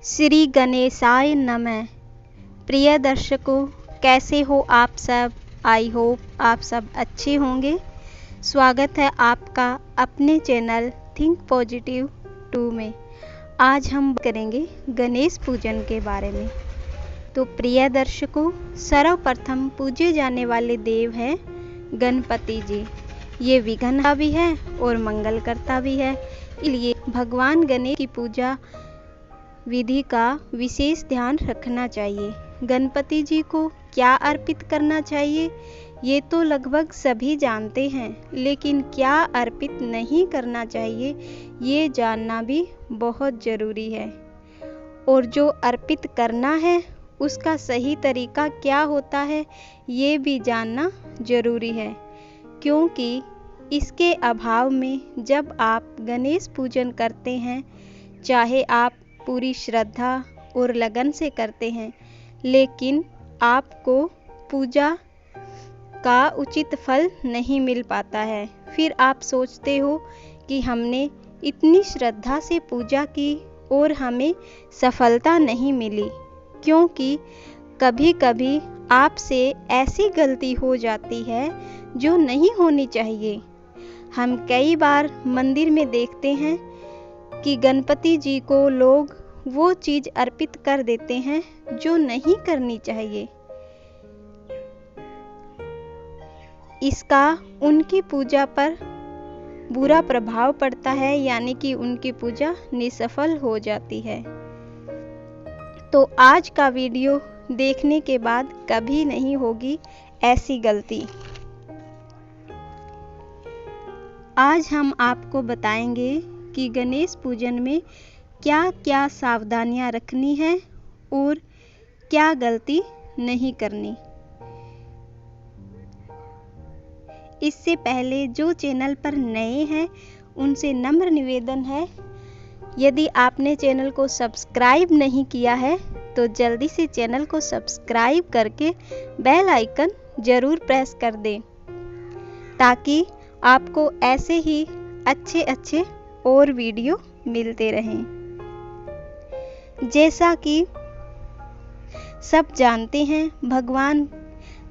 श्री गणेशाय नमः। प्रिय दर्शकों, कैसे हो आप सब? आई होप आप सब अच्छे होंगे। स्वागत है आपका अपने चैनल थिंक पॉजिटिव 2 में। आज हम करेंगे गणेश पूजन के बारे में। तो प्रिय दर्शकों, सर्वप्रथम पूजे जाने वाले देव हैं गणपति जी। ये विघ्नहर्ता भी है और मंगलकर्ता भी है। इसलिए भगवान गणेश की पूजा विधि का विशेष ध्यान रखना चाहिए। गणपति जी को क्या अर्पित करना चाहिए ये तो लगभग सभी जानते हैं, लेकिन क्या अर्पित नहीं करना चाहिए ये जानना भी बहुत ज़रूरी है। और जो अर्पित करना है उसका सही तरीका क्या होता है ये भी जानना ज़रूरी है, क्योंकि इसके अभाव में जब आप गणेश पूजन करते हैं, चाहे आप पूरी श्रद्धा और लगन से करते हैं, लेकिन आपको पूजा का उचित फल नहीं मिल पाता है। फिर आप सोचते हो कि हमने इतनी श्रद्धा से पूजा की और हमें सफलता नहीं मिली, क्योंकि कभी कभी आपसे ऐसी गलती हो जाती है जो नहीं होनी चाहिए। हम कई बार मंदिर में देखते हैं कि गणपति जी को लोग वो चीज़ अर्पित कर देते हैं जो नहीं करनी चाहिए। इसका उनकी पूजा पर बुरा प्रभाव पड़ता है, यानी कि उनकी पूजा निसफल हो जाती है। तो आज का वीडियो देखने के बाद कभी नहीं होगी ऐसी गलती। आज हम आपको बताएंगे कि गणेश पूजन में क्या क्या सावधानियां रखनी है और क्या गलती नहीं करनी। इससे पहले जो चैनल पर नए हैं उनसे नम्र निवेदन है, यदि आपने चैनल को सब्सक्राइब नहीं किया है तो जल्दी से चैनल को सब्सक्राइब करके बेल आइकन ज़रूर प्रेस कर दें, ताकि आपको ऐसे ही अच्छे और वीडियो मिलते रहें। जैसा कि सब जानते हैं, भगवान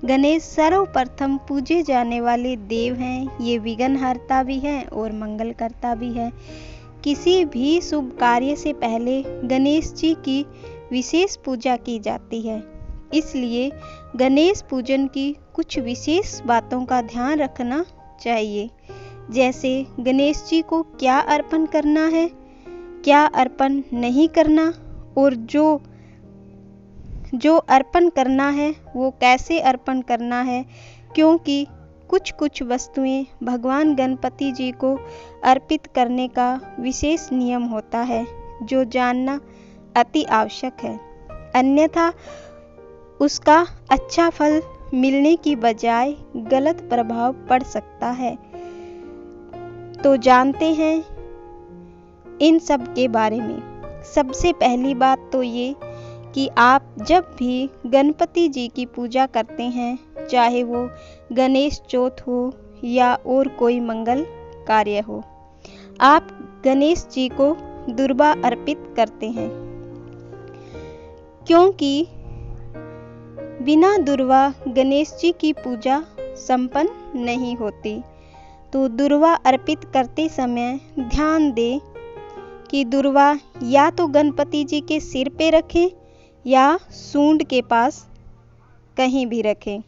गणेश सर्वप्रथम पूजे जाने वाले देव हैं। ये विघ्नहर्ता भी हैं और मंगलकर्ता भी है। किसी भी शुभ कार्य से पहले गणेश जी की विशेष पूजा की जाती है। इसलिए गणेश पूजन की कुछ विशेष बातों का ध्यान रखना चाहिए, जैसे गणेश जी को क्या अर्पण करना है, क्या अर्पण नहीं करना, और जो अर्पण करना है वो कैसे अर्पण करना है, क्योंकि कुछ वस्तुएं भगवान गणपति जी को अर्पित करने का विशेष नियम होता है, जो जानना अति आवश्यक है। अन्यथा उसका अच्छा फल मिलने की बजाय गलत प्रभाव पड़ सकता है। तो जानते हैं इन सब के बारे में। सबसे पहली बात तो ये कि आप जब भी गणपति जी की पूजा करते हैं, चाहे वो गणेश चौथ हो या और कोई मंगल कार्य हो, आप गणेश जी को दुर्वा अर्पित करते हैं, क्योंकि बिना दुर्वा गणेश जी की पूजा संपन्न नहीं होती। तो दुर्वा अर्पित करते समय ध्यान दें कि दुर्वा या तो गणपति जी के सिर पे रखें या सूंड के पास कहीं भी रखें।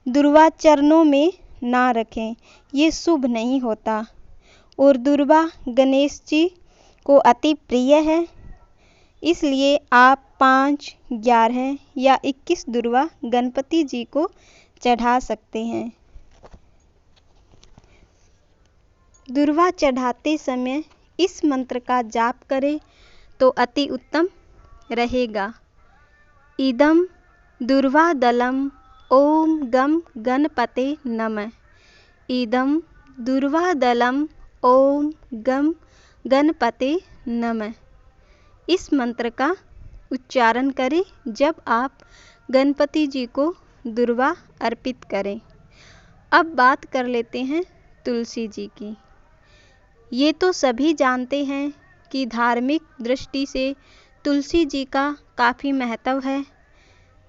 दुर्वा चरणों में ना रखें, ये शुभ नहीं होता। और दुर्वा गणेश जी को अति प्रिय है, इसलिए आप 5, 11 या 21 दुर्वा गणपति जी को चढ़ा सकते हैं। दुर्वा चढ़ाते समय इस मंत्र का जाप करें तो अति उत्तम रहेगा। इदं दुर्वादलम् ओम गम गणपते नमः। इदं दुर्वादलम् ओम गम गणपते नमः। इस मंत्र का उच्चारण करें जब आप गणपति जी को दुर्वा अर्पित करें। अब बात कर लेते हैं तुलसी जी की। ये तो सभी जानते हैं कि धार्मिक दृष्टि से तुलसी जी का काफ़ी महत्व है।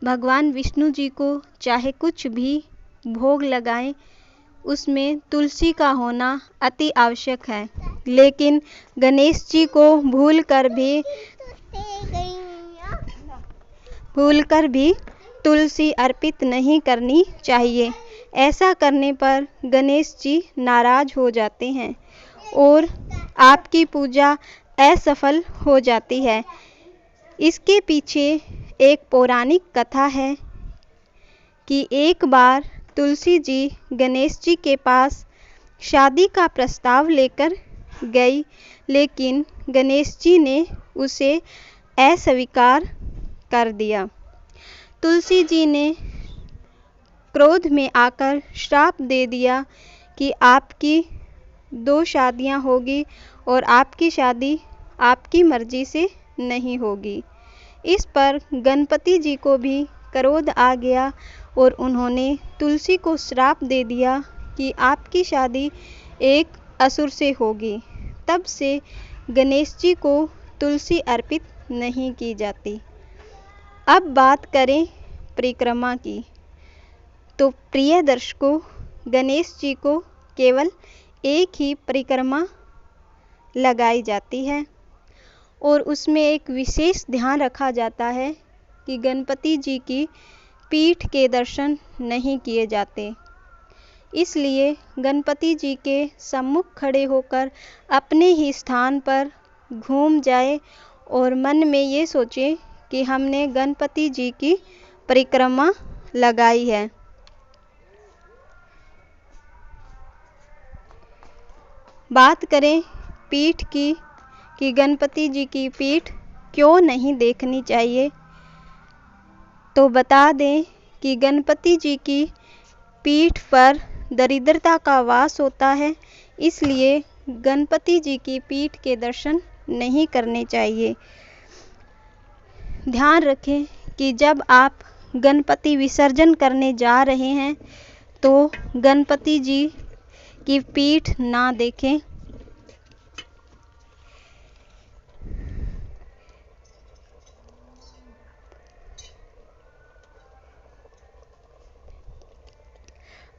भगवान विष्णु जी को चाहे कुछ भी भोग लगाएं, उसमें तुलसी का होना अति आवश्यक है। लेकिन गणेश जी को भूल कर भी तुलसी अर्पित नहीं करनी चाहिए। ऐसा करने पर गणेश जी नाराज हो जाते हैं और आपकी पूजा असफल हो जाती है। इसके पीछे एक पौराणिक कथा है कि एक बार तुलसी जी गणेश जी के पास शादी का प्रस्ताव लेकर गई, लेकिन गणेश जी ने उसे अस्वीकार कर दिया। तुलसी जी ने क्रोध में आकर श्राप दे दिया कि आपकी 2 शादियां होगी और आपकी शादी आपकी मर्जी से नहीं होगी। इस पर गणपति जी को भी क्रोध आ गया और उन्होंने तुलसी को श्राप दे दिया कि आपकी शादी एक असुर से होगी। तब से गणेश जी को तुलसी अर्पित नहीं की जाती। अब बात करें परिक्रमा की, तो प्रिय दर्शकों, गणेश जी को केवल एक ही परिक्रमा लगाई जाती है और उसमें एक विशेष ध्यान रखा जाता है कि गणपति जी की पीठ के दर्शन नहीं किए जाते। इसलिए गणपति जी के सम्मुख खड़े होकर अपने ही स्थान पर घूम जाए और मन में ये सोचे कि हमने गणपति जी की परिक्रमा लगाई है। बात करें पीठ की कि गणपति जी की पीठ क्यों नहीं देखनी चाहिए, तो बता दें कि गणपति जी की पीठ पर दरिद्रता का वास होता है, इसलिए गणपति जी की पीठ के दर्शन नहीं करने चाहिए। ध्यान रखें कि जब आप गणपति विसर्जन करने जा रहे हैं तो गणपति जी की पीठ ना देखें।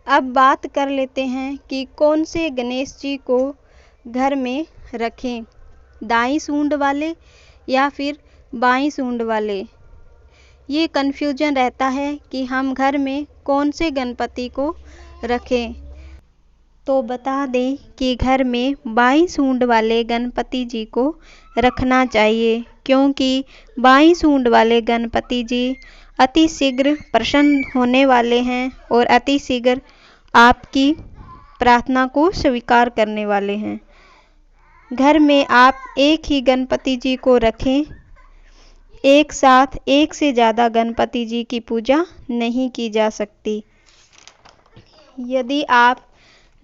अब बात कर लेते हैं कि कौन से गणेश जी को घर में रखें, दाईं सूंड वाले या फिर बाईं सूंड वाले। ये कन्फ्यूजन रहता है कि हम घर में कौन से गणपति को रखें। तो बता दें कि घर में बाईं सूंड वाले गणपति जी को रखना चाहिए, क्योंकि बाईं सूंड वाले गणपति जी अति शीघ्र प्रसन्न होने वाले हैं और अति शीघ्र आपकी प्रार्थना को स्वीकार करने वाले हैं। घर में आप एक ही गणपति जी को रखें, एक साथ एक से ज़्यादा गणपति जी की पूजा नहीं की जा सकती। यदि आप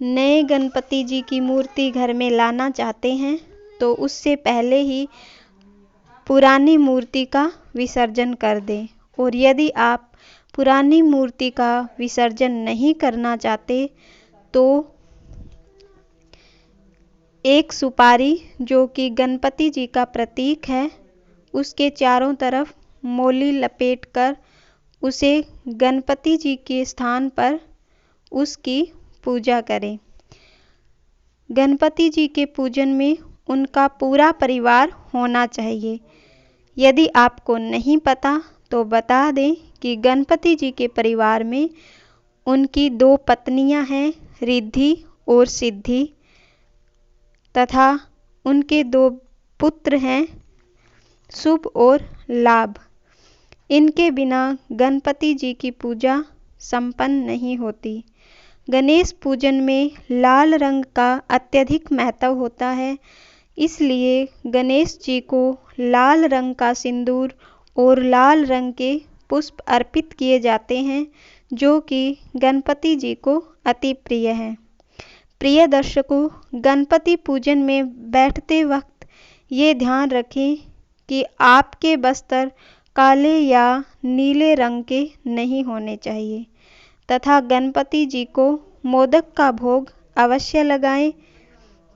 नए गणपति जी की मूर्ति घर में लाना चाहते हैं तो उससे पहले ही पुरानी मूर्ति का विसर्जन कर दें, और यदि आप पुरानी मूर्ति का विसर्जन नहीं करना चाहते तो एक सुपारी, जो कि गणपति जी का प्रतीक है, उसके चारों तरफ मोली लपेटकर उसे गणपति जी के स्थान पर उसकी पूजा करें। गणपति जी के पूजन में उनका पूरा परिवार होना चाहिए। यदि आपको नहीं पता तो बता दें कि गणपति जी के परिवार में उनकी 2 पत्नियां हैं, रिद्धि और सिद्धि, तथा उनके 2 पुत्र हैं, शुभ और लाभ। इनके बिना गणपति जी की पूजा संपन्न नहीं होती। गणेश पूजन में लाल रंग का अत्यधिक महत्व होता है, इसलिए गणेश जी को लाल रंग का सिंदूर और लाल रंग के पुष्प अर्पित किए जाते हैं, जो कि गणपति जी को अति प्रिय है। प्रिय दर्शकों, गणपति पूजन में बैठते वक्त ये ध्यान रखें कि आपके वस्त्र काले या नीले रंग के नहीं होने चाहिए, तथा गणपति जी को मोदक का भोग अवश्य लगाएं,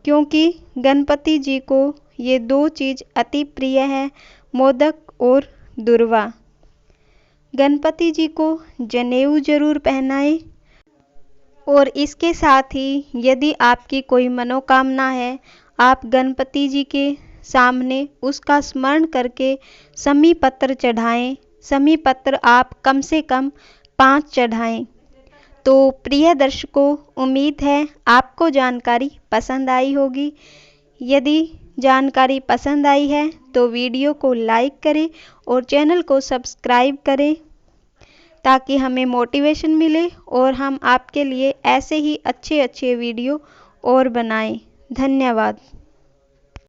क्योंकि गणपति जी को ये 2 चीज़ अति प्रिय है। मोदक और दुर्वा। गणपति जी को जनेऊ जरूर पहनाएं। और इसके साथ ही यदि आपकी कोई मनोकामना है, आप गणपति जी के सामने उसका स्मरण करके शमी पत्र चढ़ाएं। शमी पत्र आप कम से कम 5 चढ़ाएं। तो प्रिय दर्शकों, उम्मीद है आपको जानकारी पसंद आई होगी। यदि जानकारी पसंद आई है तो वीडियो को लाइक करें और चैनल को सब्सक्राइब करें, ताकि हमें मोटिवेशन मिले और हम आपके लिए ऐसे ही अच्छे वीडियो और बनाएं। धन्यवाद।